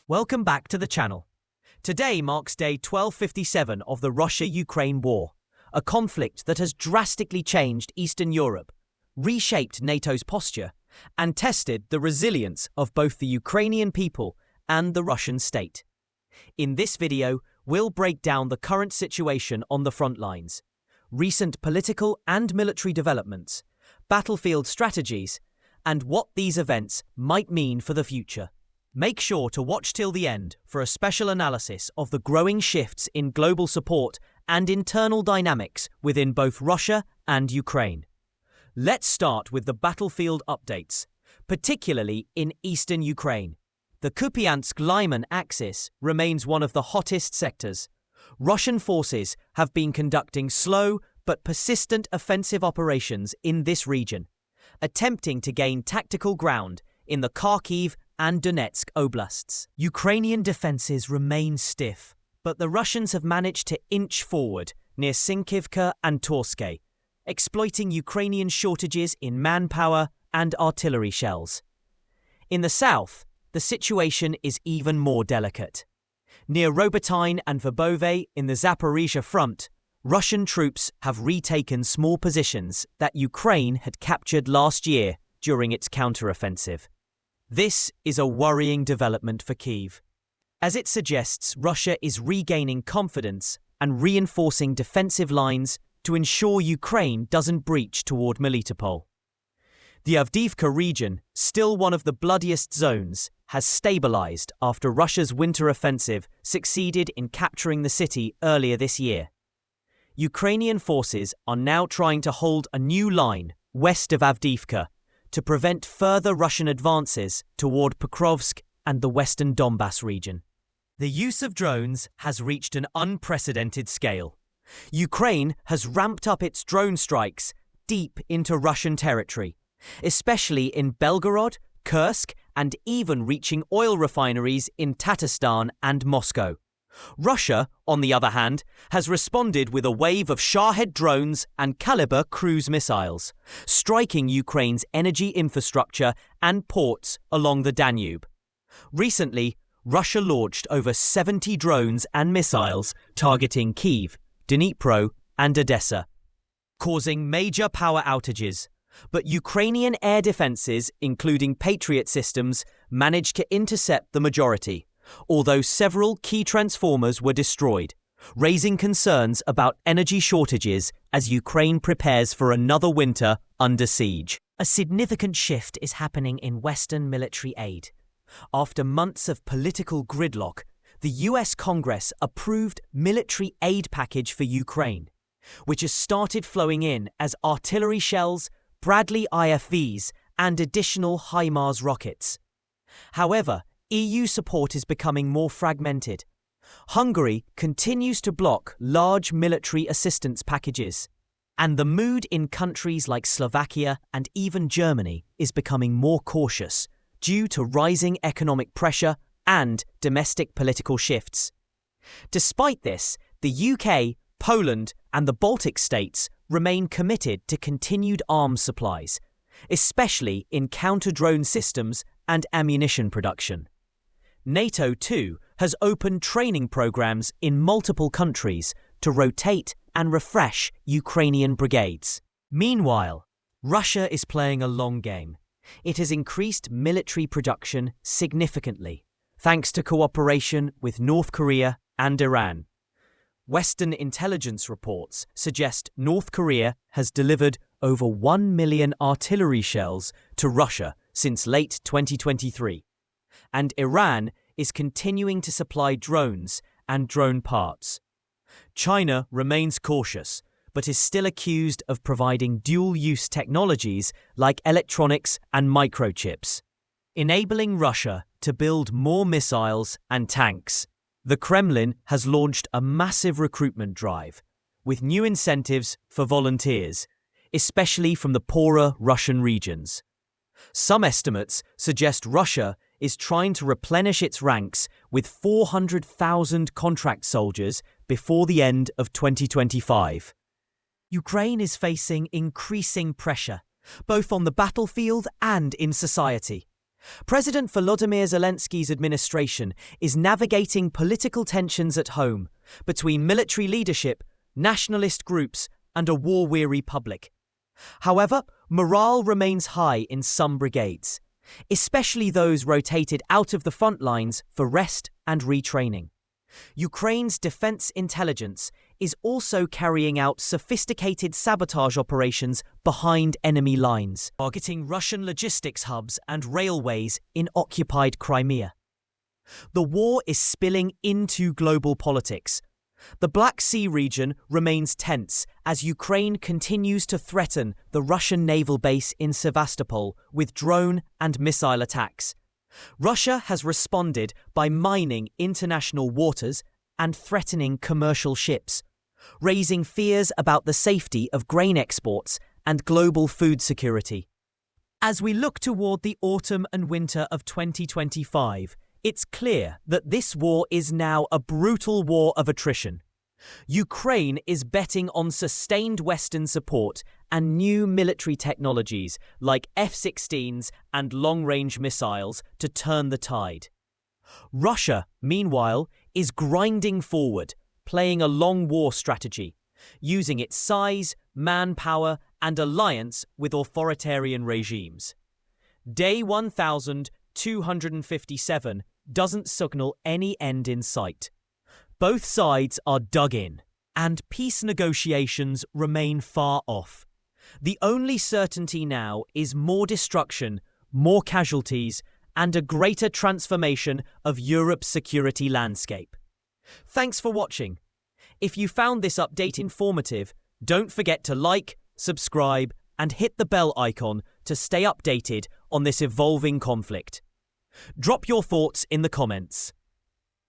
Welcome back to the channel. Today marks day 1257 of the Russia-Ukraine war, a conflict that has drastically changed Eastern Europe, reshaped NATO's posture, and tested the resilience of both the Ukrainian people and the Russian state. In this video, we'll break down the current situation on the front lines, recent political and military developments, battlefield strategies, and what these events might mean for the future. Make sure to watch till the end for a special analysis of the growing shifts in global support and internal dynamics within both Russia and Ukraine. Let's start with the battlefield updates, particularly in eastern Ukraine. The Kupiansk-Lyman axis remains one of the hottest sectors. Russian forces have been conducting slow but persistent offensive operations in this region, attempting to gain tactical ground in the Kharkiv and Donetsk oblasts. Ukrainian defences remain stiff, but the Russians have managed to inch forward near Sinkivka and Torske, exploiting Ukrainian shortages in manpower and artillery shells. In the south, the situation is even more delicate. Near Robotyne and Verbove in the Zaporizhia front, Russian troops have retaken small positions that Ukraine had captured last year during its counteroffensive. This is a worrying development for Kyiv, as it suggests Russia is regaining confidence and reinforcing defensive lines to ensure Ukraine doesn't breach toward Melitopol. The Avdiivka region, still one of the bloodiest zones, has stabilized after Russia's winter offensive succeeded in capturing the city earlier this year. Ukrainian forces are now trying to hold a new line west of Avdiivka to prevent further Russian advances toward Pokrovsk and the western Donbass region. The use of drones has reached an unprecedented scale. Ukraine has ramped up its drone strikes deep into Russian territory, especially in Belgorod, Kursk, and even reaching oil refineries in Tatarstan and Moscow. Russia, on the other hand, has responded with a wave of Shahed drones and Kalibr cruise missiles, striking Ukraine's energy infrastructure and ports along the Danube. Recently, Russia launched over 70 drones and missiles targeting Kyiv, Dnipro, and Odessa, causing major power outages. But Ukrainian air defenses, including Patriot systems, managed to intercept the majority, although several key transformers were destroyed, raising concerns about energy shortages as Ukraine prepares for another winter under siege. A significant shift is happening in Western military aid. After months of political gridlock, the US Congress approved military aid package for Ukraine, which has started flowing in as artillery shells, Bradley IFVs, and additional HIMARS rockets. However, EU support is becoming more fragmented. Hungary continues to block large military assistance packages, and the mood in countries like Slovakia and even Germany is becoming more cautious due to rising economic pressure and domestic political shifts. Despite this, the UK, Poland, and the Baltic states remain committed to continued arms supplies, especially in counter-drone systems and ammunition production. NATO, too, has opened training programs in multiple countries to rotate and refresh Ukrainian brigades. Meanwhile, Russia is playing a long game. It has increased military production significantly, thanks to cooperation with North Korea and Iran. Western intelligence reports suggest North Korea has delivered over 1 million artillery shells to Russia since late 2023. And Iran is continuing to supply drones and drone parts. China remains cautious, but is still accused of providing dual-use technologies like electronics and microchips, enabling Russia to build more missiles and tanks. The Kremlin has launched a massive recruitment drive, with new incentives for volunteers, especially from the poorer Russian regions. Some estimates suggest Russia is trying to replenish its ranks with 400,000 contract soldiers before the end of 2025. Ukraine is facing increasing pressure, both on the battlefield and in society. President Volodymyr Zelensky's administration is navigating political tensions at home between military leadership, nationalist groups, and a war-weary public. However, morale remains high in some brigades, especially those rotated out of the front lines for rest and retraining. Ukraine's defense intelligence is also carrying out sophisticated sabotage operations behind enemy lines, targeting Russian logistics hubs and railways in occupied Crimea. The war is spilling into global politics. The Black Sea region remains tense as Ukraine continues to threaten the Russian naval base in Sevastopol with drone and missile attacks. Russia has responded by mining international waters and threatening commercial ships, raising fears about the safety of grain exports and global food security. As we look toward the autumn and winter of 2025, it's clear that this war is now a brutal war of attrition. Ukraine is betting on sustained Western support and new military technologies like F-16s and long-range missiles to turn the tide. Russia, meanwhile, is grinding forward, playing a long war strategy, using its size, manpower, and alliance with authoritarian regimes. Day 1257 doesn't signal any end in sight. Both sides are dug in, and peace negotiations remain far off. The only certainty now is more destruction, more casualties, and a greater transformation of Europe's security landscape. Thanks for watching. If you found this update informative, don't forget to like, subscribe, and hit the bell icon to stay updated on this evolving conflict. Drop your thoughts in the comments.